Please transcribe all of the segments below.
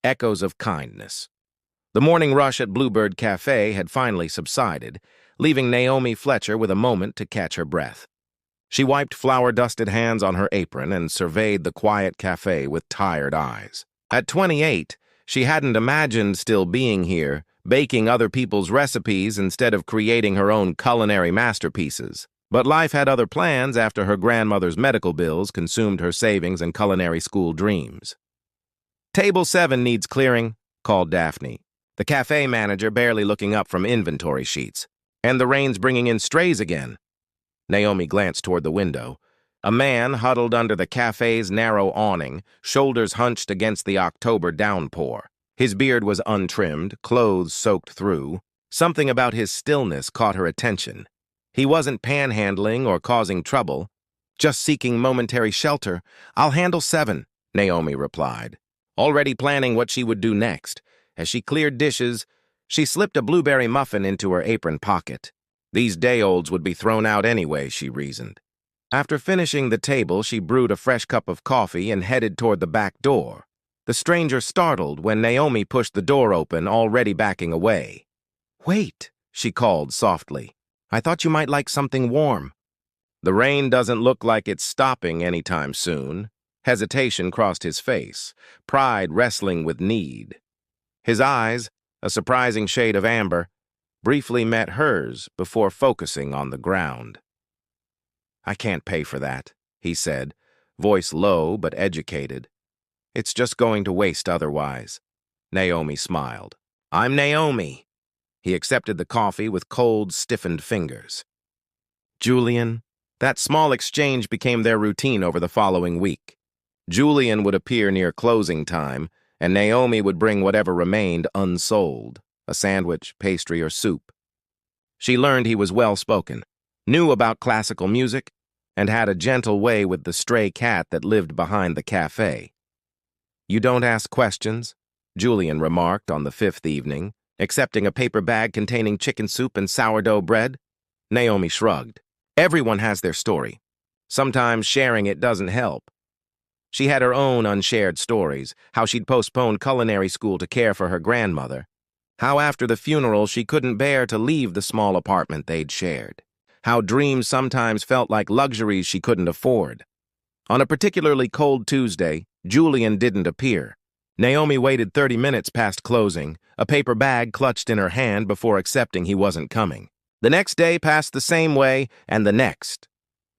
echoes of kindness. The morning rush at Bluebird Cafe had finally subsided, leaving Naomi Fletcher with a moment to catch her breath. She wiped flour-dusted hands on her apron and surveyed the quiet cafe with tired eyes. At 28, she hadn't imagined still being here, baking other people's recipes instead of creating her own culinary masterpieces. But life had other plans after her grandmother's medical bills consumed her savings and culinary school dreams. "Table 7 needs clearing," called Daphne, the cafe manager barely looking up from inventory sheets. "And the rain's bringing in strays again." Naomi glanced toward the window. A man huddled under the cafe's narrow awning, shoulders hunched against the October downpour. His beard was untrimmed, clothes soaked through. Something about his stillness caught her attention. He wasn't panhandling or causing trouble, just seeking momentary shelter. "I'll handle 7, Naomi replied, already planning what she would do next. As she cleared dishes, she slipped a blueberry muffin into her apron pocket. These day-olds would be thrown out anyway, she reasoned. After finishing the table, she brewed a fresh cup of coffee and headed toward the back door. The stranger startled when Naomi pushed the door open, already backing away. "Wait," she called softly. "I thought you might like something warm." "The rain doesn't look like it's stopping anytime soon." Hesitation crossed his face, pride wrestling with need. His eyes, a surprising shade of amber, briefly met hers before focusing on the ground. "I can't pay for that," he said, voice low but educated. "It's just going to waste otherwise." Naomi smiled. "I'm Naomi." He accepted the coffee with cold, stiffened fingers. "Julian." That small exchange became their routine over the following week. Julian would appear near closing time, and Naomi would bring whatever remained unsold, a sandwich, pastry, or soup. She learned he was well-spoken, knew about classical music, and had a gentle way with the stray cat that lived behind the cafe. "You don't ask questions," Julian remarked on the 5th evening, accepting a paper bag containing chicken soup and sourdough bread. Naomi shrugged. "Everyone has their story. Sometimes sharing it doesn't help." She had her own unshared stories, how she'd postponed culinary school to care for her grandmother, how after the funeral she couldn't bear to leave the small apartment they'd shared, how dreams sometimes felt like luxuries she couldn't afford. On a particularly cold Tuesday, Julian didn't appear. Naomi waited 30 minutes past closing, a paper bag clutched in her hand before accepting he wasn't coming. The next day passed the same way, and the next.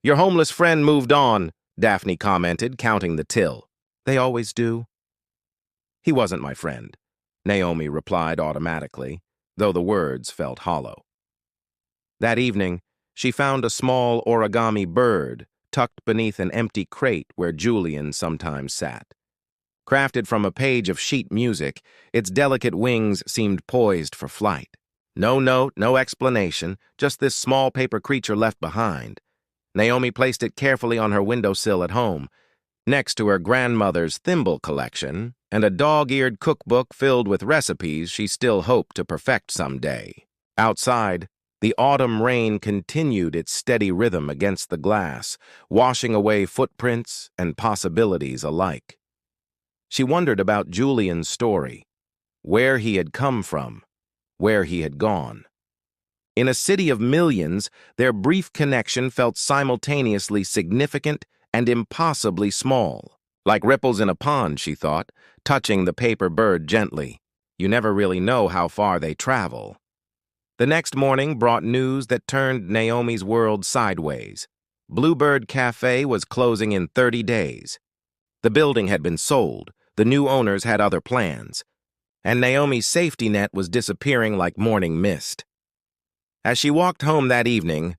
"Your homeless friend moved on," Daphne commented, counting the till. "They always do." "He wasn't my friend," Naomi replied automatically, though the words felt hollow. That evening, she found a small origami bird tucked beneath an empty crate where Julian sometimes sat. Crafted from a page of sheet music, its delicate wings seemed poised for flight. No note, no explanation, just this small paper creature left behind. Naomi placed it carefully on her windowsill at home, next to her grandmother's thimble collection and a dog-eared cookbook filled with recipes she still hoped to perfect someday. Outside, the autumn rain continued its steady rhythm against the glass, washing away footprints and possibilities alike. She wondered about Julian's story, where he had come from, where he had gone. In a city of millions, their brief connection felt simultaneously significant and impossibly small. Like ripples in a pond, she thought, touching the paper bird gently. You never really know how far they travel. The next morning brought news that turned Naomi's world sideways. Bluebird Cafe was closing in 30 days. The building had been sold, the new owners had other plans, and Naomi's safety net was disappearing like morning mist. As she walked home that evening,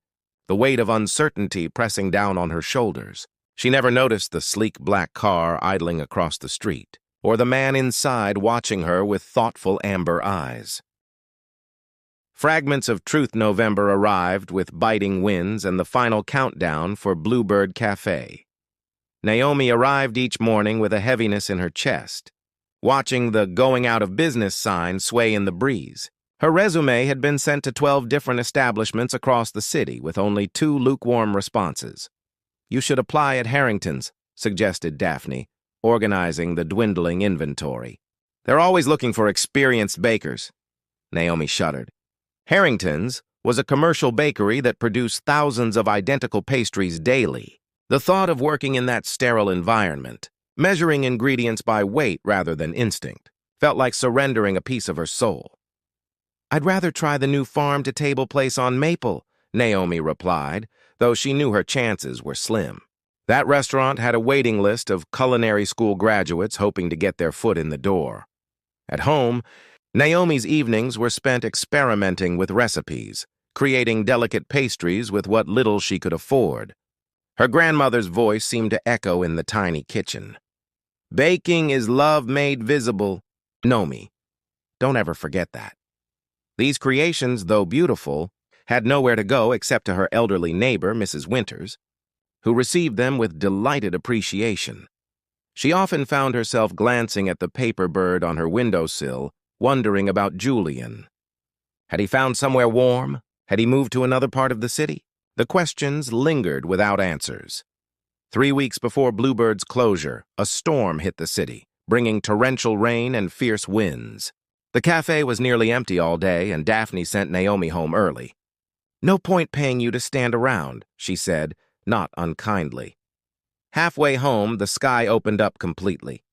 the weight of uncertainty pressing down on her shoulders, she never noticed the sleek black car idling across the street, or the man inside watching her with thoughtful amber eyes. Fragments of Truth November arrived with biting winds and the final countdown for Bluebird Cafe. Naomi arrived each morning with a heaviness in her chest, watching the going out of business sign sway in the breeze. Her resume had been sent to 12 different establishments across the city with only 2 lukewarm responses. "You should apply at Harrington's," suggested Daphne, organizing the dwindling inventory. They're always looking for experienced bakers. Naomi shuddered. Harrington's was a commercial bakery that produced thousands of identical pastries daily. The thought of working in that sterile environment, measuring ingredients by weight rather than instinct, felt like surrendering a piece of her soul. "I'd rather try the new farm-to-table place on Maple," Naomi replied, though she knew her chances were slim. That restaurant had a waiting list of culinary school graduates hoping to get their foot in the door. At home, Naomi's evenings were spent experimenting with recipes, creating delicate pastries with what little she could afford. Her grandmother's voice seemed to echo in the tiny kitchen. "Baking is love made visible. Naomi, don't ever forget that." These creations, though beautiful, had nowhere to go except to her elderly neighbor, Mrs. Winters, who received them with delighted appreciation. She often found herself glancing at the paper bird on her windowsill, wondering about Julian. Had he found somewhere warm? Had he moved to another part of the city? The questions lingered without answers. 3 weeks before Bluebird's closure, a storm hit the city, bringing torrential rain and fierce winds. The cafe was nearly empty all day, and Daphne sent Naomi home early. "No point paying you to stand around," she said, not unkindly. Halfway home, the sky opened up completely.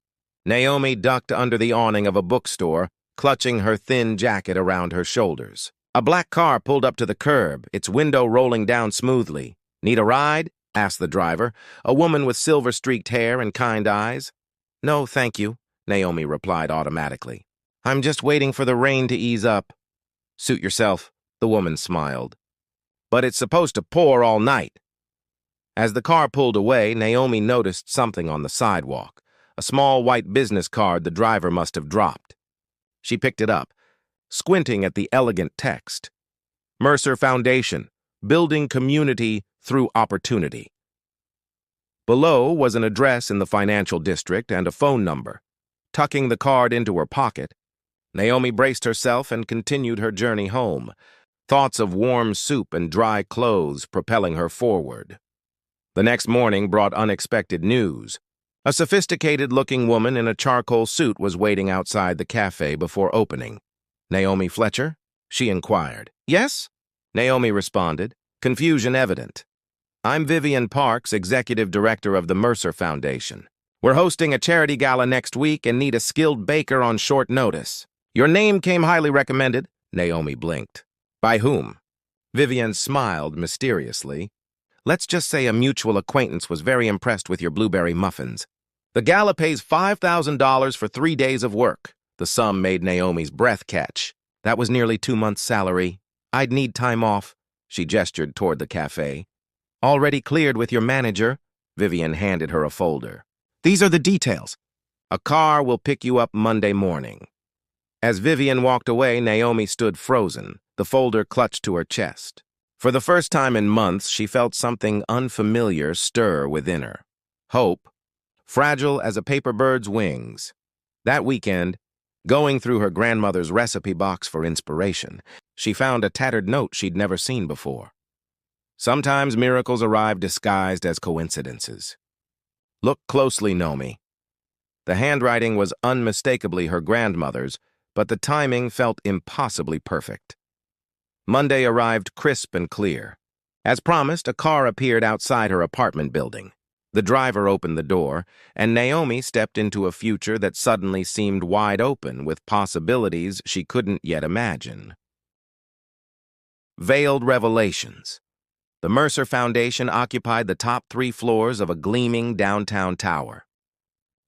Naomi ducked under the awning of a bookstore, clutching her thin jacket around her shoulders. A black car pulled up to the curb, its window rolling down smoothly. "Need a ride?" asked the driver, a woman with silver-streaked hair and kind eyes. "No, thank you," Naomi replied automatically. "I'm just waiting for the rain to ease up." "Suit yourself," the woman smiled. "But it's supposed to pour all night." As the car pulled away, Naomi noticed something on the sidewalk, a small white business card the driver must have dropped. She picked it up, squinting at the elegant text. Mercer Foundation, building community through opportunity. Below was an address in the financial district and a phone number. Tucking the card into her pocket, Naomi braced herself and continued her journey home, thoughts of warm soup and dry clothes propelling her forward. The next morning brought unexpected news. A sophisticated-looking woman in a charcoal suit was waiting outside the cafe before opening. "Naomi Fletcher?" she inquired. "Yes?" Naomi responded, confusion evident. "I'm Vivian Parks, executive director of the Mercer Foundation. We're hosting a charity gala next week and need a skilled baker on short notice. Your name came highly recommended." Naomi blinked. "By whom?" Vivian smiled mysteriously. "Let's just say a mutual acquaintance was very impressed with your blueberry muffins. The gala pays $5,000 for 3 days of work." The sum made Naomi's breath catch. That was nearly 2 months' salary. "I'd need time off." She gestured toward the cafe. "Already cleared with your manager." Vivian handed her a folder. "These are the details. A car will pick you up Monday morning." As Vivian walked away, Naomi stood frozen, the folder clutched to her chest. For the first time in months, she felt something unfamiliar stir within her. Hope, fragile as a paper bird's wings. That weekend, going through her grandmother's recipe box for inspiration, she found a tattered note she'd never seen before. Sometimes miracles arrive disguised as coincidences. "Look closely, Naomi." The handwriting was unmistakably her grandmother's, but the timing felt impossibly perfect. Monday arrived crisp and clear. As promised, a car appeared outside her apartment building. The driver opened the door, and Naomi stepped into a future that suddenly seemed wide open with possibilities she couldn't yet imagine. Veiled revelations. The Mercer Foundation occupied the top 3 floors of a gleaming downtown tower.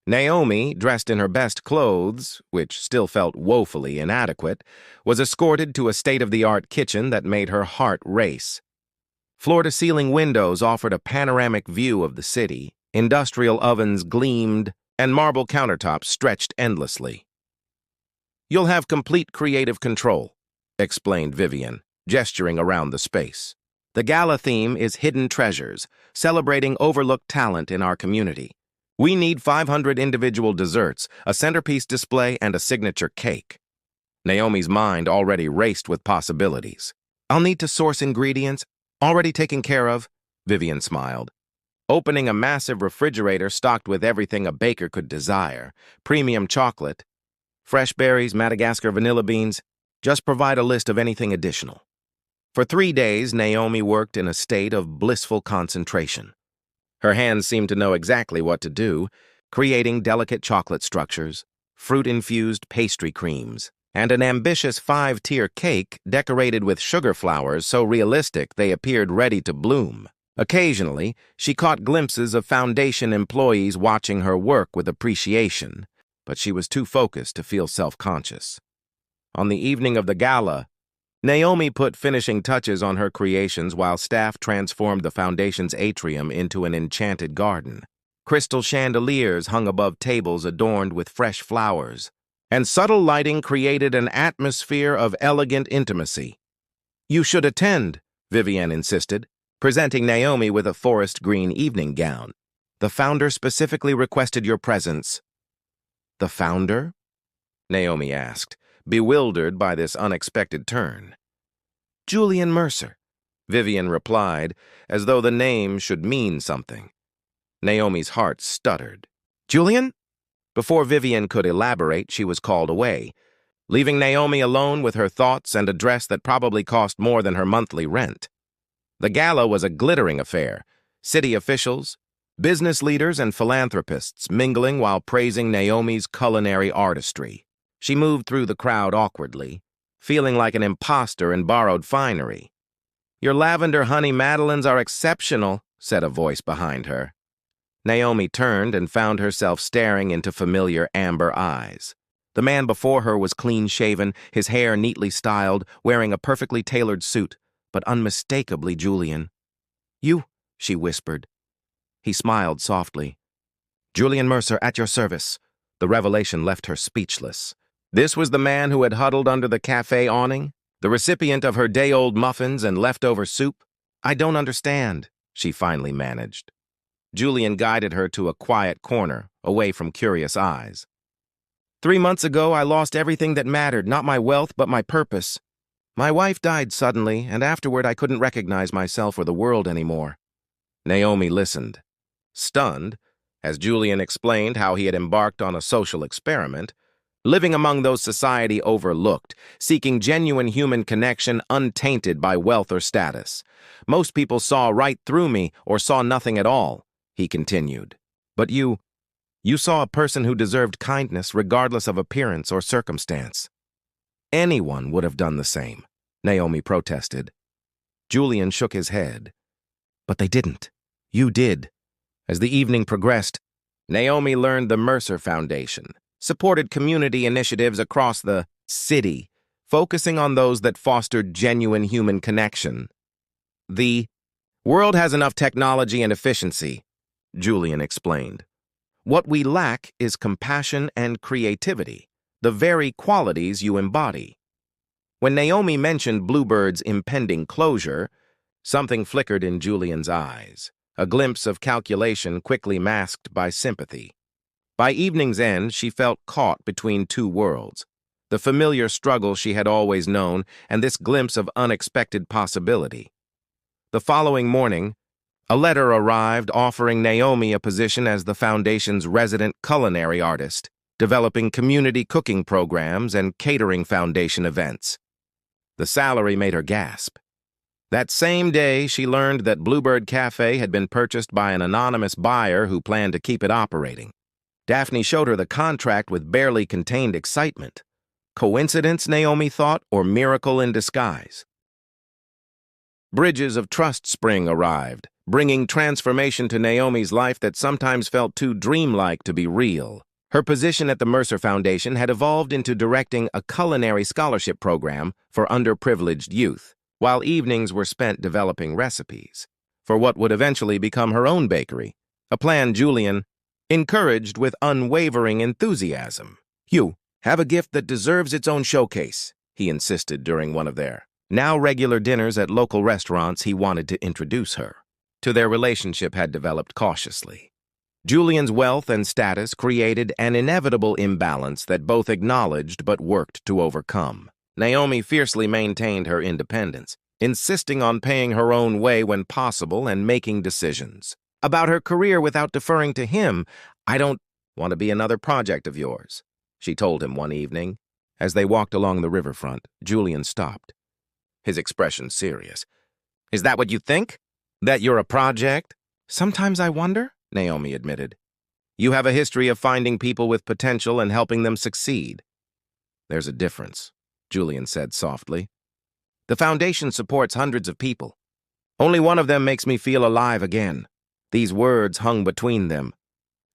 Naomi, dressed in her best clothes, which still felt woefully inadequate, was escorted to a state-of-the-art kitchen that made her heart race. Floor-to-ceiling windows offered a panoramic view of the city, industrial ovens gleamed, and marble countertops stretched endlessly. "You'll have complete creative control," explained Vivian, gesturing around the space. "The gala theme is Hidden Treasures, celebrating overlooked talent in our community. We need 500 individual desserts, a centerpiece display, and a signature cake." Naomi's mind already raced with possibilities. "I'll need to source ingredients. Already taken care of," Vivian smiled. Opening a massive refrigerator stocked with everything a baker could desire, premium chocolate, fresh berries, Madagascar vanilla beans. Just provide a list of anything additional. For 3 days, Naomi worked in a state of blissful concentration. Her hands seemed to know exactly what to do, creating delicate chocolate structures, fruit-infused pastry creams, and an ambitious 5-tier cake decorated with sugar flowers so realistic they appeared ready to bloom. Occasionally, she caught glimpses of foundation employees watching her work with appreciation, but she was too focused to feel self-conscious. On the evening of the gala, Naomi put finishing touches on her creations while staff transformed the foundation's atrium into an enchanted garden. Crystal chandeliers hung above tables adorned with fresh flowers, and subtle lighting created an atmosphere of elegant intimacy. "You should attend," Vivienne insisted, presenting Naomi with a forest green evening gown. "The founder specifically requested your presence." "The founder?" Naomi asked, bewildered by this unexpected turn. "Julian Mercer," Vivienne replied, as though the name should mean something. Naomi's heart stuttered. "Julian?" Before Vivienne could elaborate, she was called away, leaving Naomi alone with her thoughts and a dress that probably cost more than her monthly rent. The gala was a glittering affair. City officials, business leaders, and philanthropists mingling while praising Naomi's culinary artistry. She moved through the crowd awkwardly, feeling like an imposter in borrowed finery. "Your lavender honey madeleines are exceptional," said a voice behind her. Naomi turned and found herself staring into familiar amber eyes. The man before her was clean-shaven, his hair neatly styled, wearing a perfectly tailored suit, but unmistakably Julian. "You," she whispered. He smiled softly. "Julian Mercer, at your service." The revelation left her speechless. This was the man who had huddled under the cafe awning, the recipient of her day-old muffins and leftover soup. "I don't understand," she finally managed. Julian guided her to a quiet corner, away from curious eyes. "3 months ago, I lost everything that mattered, not my wealth, but my purpose. My wife died suddenly, and afterward I couldn't recognize myself or the world anymore." Naomi listened, stunned, as Julian explained how he had embarked on a social experiment, living among those society overlooked, seeking genuine human connection untainted by wealth or status. "Most people saw right through me or saw nothing at all," he continued. "But you saw a person who deserved kindness regardless of appearance or circumstance." "Anyone would have done the same," Naomi protested. Julian shook his head. "But they didn't. You did." As the evening progressed, Naomi learned the Mercer Foundation supported community initiatives across the city, focusing on those that fostered genuine human connection. "The world has enough technology and efficiency," Julian explained. "What we lack is compassion and creativity, the very qualities you embody." When Naomi mentioned Bluebird's impending closure, something flickered in Julian's eyes, a glimpse of calculation quickly masked by sympathy. By evening's end, she felt caught between two worlds, the familiar struggle she had always known and this glimpse of unexpected possibility. The following morning, a letter arrived offering Naomi a position as the foundation's resident culinary artist, developing community cooking programs and catering foundation events. The salary made her gasp. That same day, she learned that Bluebird Cafe had been purchased by an anonymous buyer who planned to keep it operating. Daphne showed her the contract with barely contained excitement. Coincidence, Naomi thought, or miracle in disguise? Bridges of Trust Spring arrived, bringing transformation to Naomi's life that sometimes felt too dreamlike to be real. Her position at the Mercer Foundation had evolved into directing a culinary scholarship program for underprivileged youth, while evenings were spent developing recipes for what would eventually become her own bakery, a plan Julian encouraged with unwavering enthusiasm. "You have a gift that deserves its own showcase," he insisted during one of their now regular dinners at local restaurants. He wanted to introduce her to their relationship had developed cautiously. Julian's wealth and status created an inevitable imbalance that both acknowledged but worked to overcome. Naomi fiercely maintained her independence, insisting on paying her own way when possible and making decisions about her career without deferring to him. "I don't want to be another project of yours," she told him one evening. As they walked along the riverfront, Julian stopped, his expression serious. "Is that what you think? That you're a project?" "Sometimes I wonder," Naomi admitted. "You have a history of finding people with potential and helping them succeed." "There's a difference," Julian said softly. "The foundation supports hundreds of people. Only one of them makes me feel alive again." These words hung between them,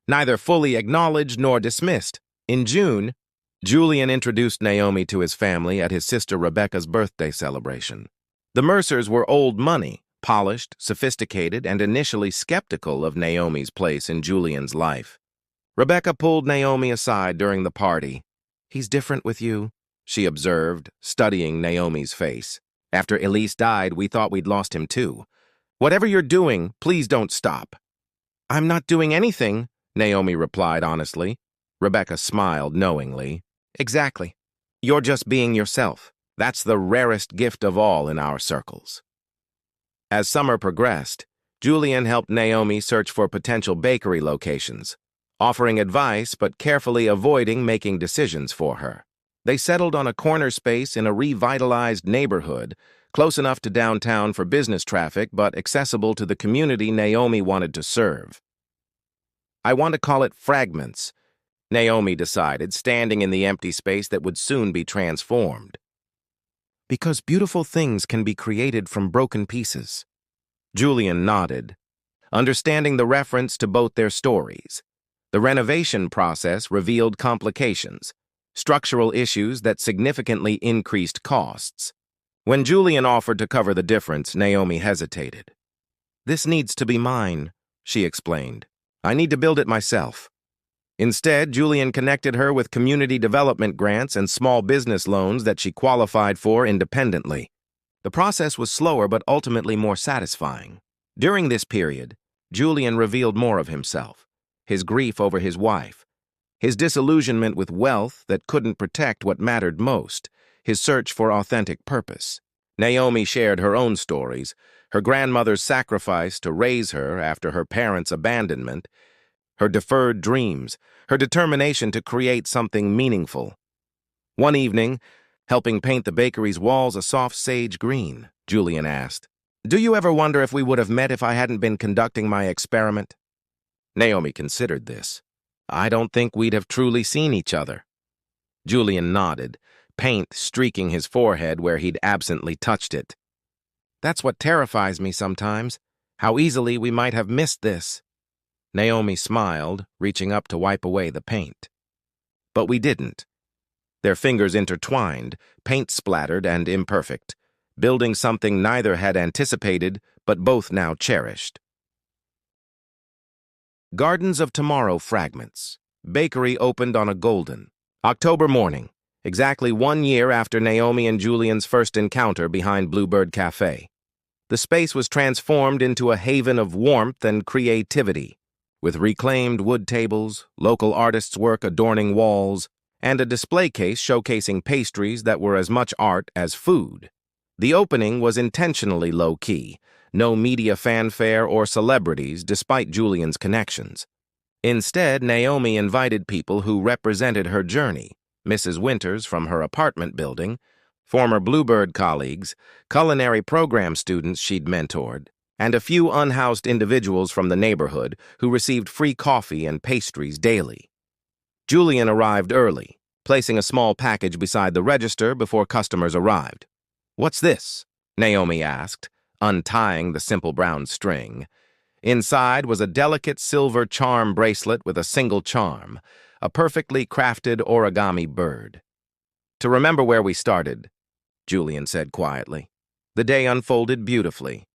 neither fully acknowledged nor dismissed. In June, Julian introduced Naomi to his family at his sister Rebecca's birthday celebration. The Mercers were old money, polished, sophisticated, and initially skeptical of Naomi's place in Julian's life. Rebecca pulled Naomi aside during the party. "He's different with you," she observed, studying Naomi's face. "After Elise died, we thought we'd lost him too. Whatever you're doing, please don't stop." "I'm not doing anything," Naomi replied honestly. Rebecca smiled knowingly. "Exactly. You're just being yourself. That's the rarest gift of all in our circles." As summer progressed, Julian helped Naomi search for potential bakery locations, offering advice but carefully avoiding making decisions for her. They settled on a corner space in a revitalized neighborhood, close enough to downtown for business traffic but accessible to the community Naomi wanted to serve. "I want to call it Fragments," Naomi decided, standing in the empty space that would soon be transformed. "Because beautiful things can be created from broken pieces." Julian nodded, understanding the reference to both their stories. The renovation process revealed complications, structural issues that significantly increased costs. When Julian offered to cover the difference, Naomi hesitated. "This needs to be mine," she explained. "I need to build it myself." Instead, Julian connected her with community development grants and small business loans that she qualified for independently. The process was slower but ultimately more satisfying. During this period, Julian revealed more of himself, his grief over his wife, his disillusionment with wealth that couldn't protect what mattered most, his search for authentic purpose. Naomi shared her own stories, her grandmother's sacrifice to raise her after her parents' abandonment, her deferred dreams, her determination to create something meaningful. One evening, helping paint the bakery's walls a soft sage green, Julian asked, "Do you ever wonder if we would have met if I hadn't been conducting my experiment?" Naomi considered this. "I don't think we'd have truly seen each other." Julian nodded, paint streaking his forehead where he'd absently touched it. "That's what terrifies me sometimes, how easily we might have missed this." Naomi smiled, reaching up to wipe away the paint. "But we didn't." Their fingers intertwined, paint splattered and imperfect, building something neither had anticipated but both now cherished. Gardens of Tomorrow Fragments. Bakery opened on a golden October morning, exactly 1 year after Naomi and Julian's first encounter behind Bluebird Cafe. The space was transformed into a haven of warmth and creativity, with reclaimed wood tables, local artists' work adorning walls, and a display case showcasing pastries that were as much art as food. The opening was intentionally low-key, no media fanfare or celebrities despite Julian's connections. Instead, Naomi invited people who represented her journey, Mrs. Winters from her apartment building, former Bluebird colleagues, culinary program students she'd mentored, and a few unhoused individuals from the neighborhood who received free coffee and pastries daily. Julian arrived early, placing a small package beside the register before customers arrived. "What's this?" Naomi asked, untying the simple brown string. Inside was a delicate silver charm bracelet with a single charm, a perfectly crafted origami bird. "To remember where we started," Julian said quietly. The day unfolded beautifully.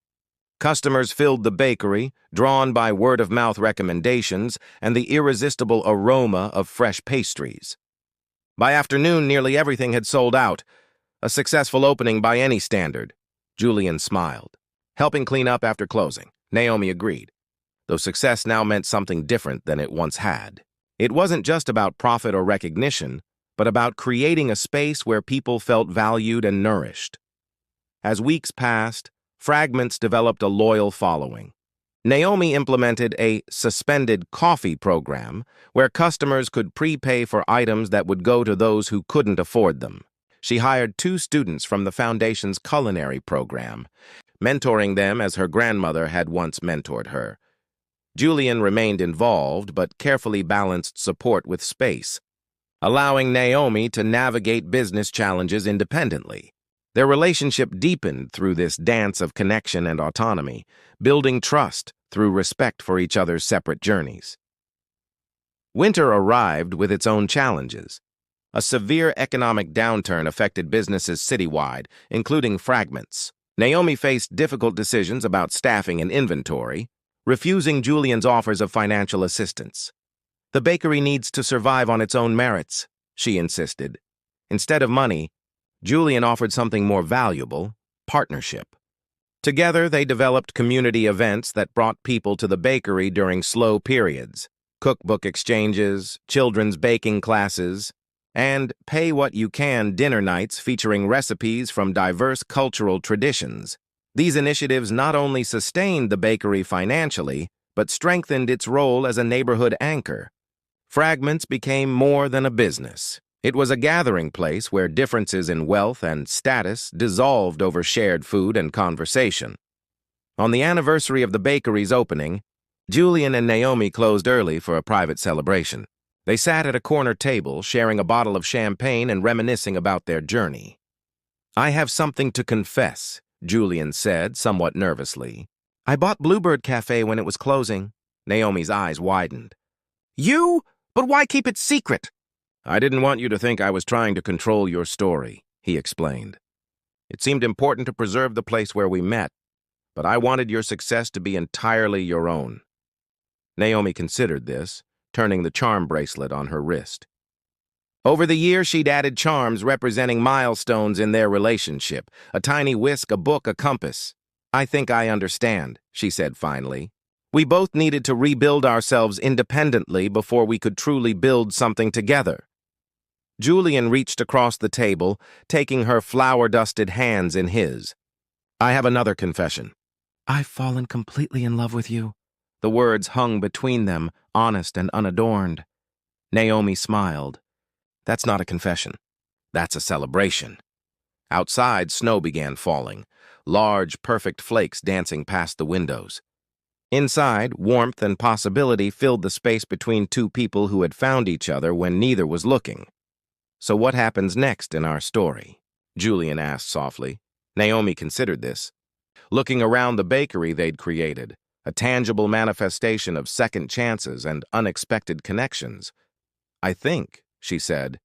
Customers filled the bakery, drawn by word-of-mouth recommendations and the irresistible aroma of fresh pastries. By afternoon, nearly everything had sold out. A successful opening by any standard. Julian smiled. Helping clean up after closing, Naomi agreed, though success now meant something different than it once had. It wasn't just about profit or recognition, but about creating a space where people felt valued and nourished. As weeks passed, Fragments developed a loyal following. Naomi implemented a suspended coffee program where customers could prepay for items that would go to those who couldn't afford them. She hired 2 students from the foundation's culinary program, mentoring them as her grandmother had once mentored her. Julian remained involved but carefully balanced support with space, allowing Naomi to navigate business challenges independently. Their relationship deepened through this dance of connection and autonomy, building trust through respect for each other's separate journeys. Winter arrived with its own challenges. A severe economic downturn affected businesses citywide, including Fragments. Naomi faced difficult decisions about staffing and inventory, refusing Julian's offers of financial assistance. "The bakery needs to survive on its own merits," she insisted. Instead of money, Julian offered something more valuable: partnership. Together, they developed community events that brought people to the bakery during slow periods: cookbook exchanges, children's baking classes, and pay-what-you-can dinner nights featuring recipes from diverse cultural traditions. These initiatives not only sustained the bakery financially, but strengthened its role as a neighborhood anchor. Fragments became more than a business. It was a gathering place where differences in wealth and status dissolved over shared food and conversation. On the anniversary of the bakery's opening, Julian and Naomi closed early for a private celebration. They sat at a corner table, sharing a bottle of champagne and reminiscing about their journey. "I have something to confess," Julian said, somewhat nervously. "I bought Bluebird Cafe when it was closing." Naomi's eyes widened. "You? But why keep it secret?" "I didn't want you to think I was trying to control your story," he explained. "It seemed important to preserve the place where we met, but I wanted your success to be entirely your own." Naomi considered this, turning the charm bracelet on her wrist. Over the years, she'd added charms representing milestones in their relationship: a tiny whisk, a book, a compass. "I think I understand," she said finally. "We both needed to rebuild ourselves independently before we could truly build something together." Julian reached across the table, taking her flour-dusted hands in his. "I have another confession." "I've fallen completely in love with you." The words hung between them, honest and unadorned. Naomi smiled. "That's not a confession. That's a celebration." Outside, snow began falling, large, perfect flakes dancing past the windows. Inside, warmth and possibility filled the space between 2 people who had found each other when neither was looking. "So what happens next in our story?" Julian asked softly. Naomi considered this. Looking around the bakery they'd created, a tangible manifestation of second chances and unexpected connections. "I think," she said,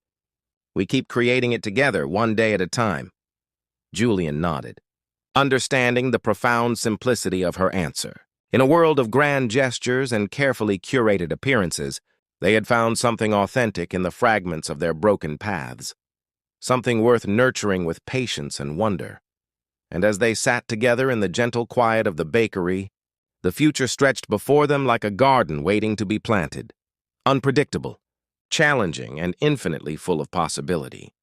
"we keep creating it together, one day at a time." Julian nodded, understanding the profound simplicity of her answer. In a world of grand gestures and carefully curated appearances, they had found something authentic in the fragments of their broken paths, something worth nurturing with patience and wonder. And as they sat together in the gentle quiet of the bakery, the future stretched before them like a garden waiting to be planted, unpredictable, challenging, and infinitely full of possibility.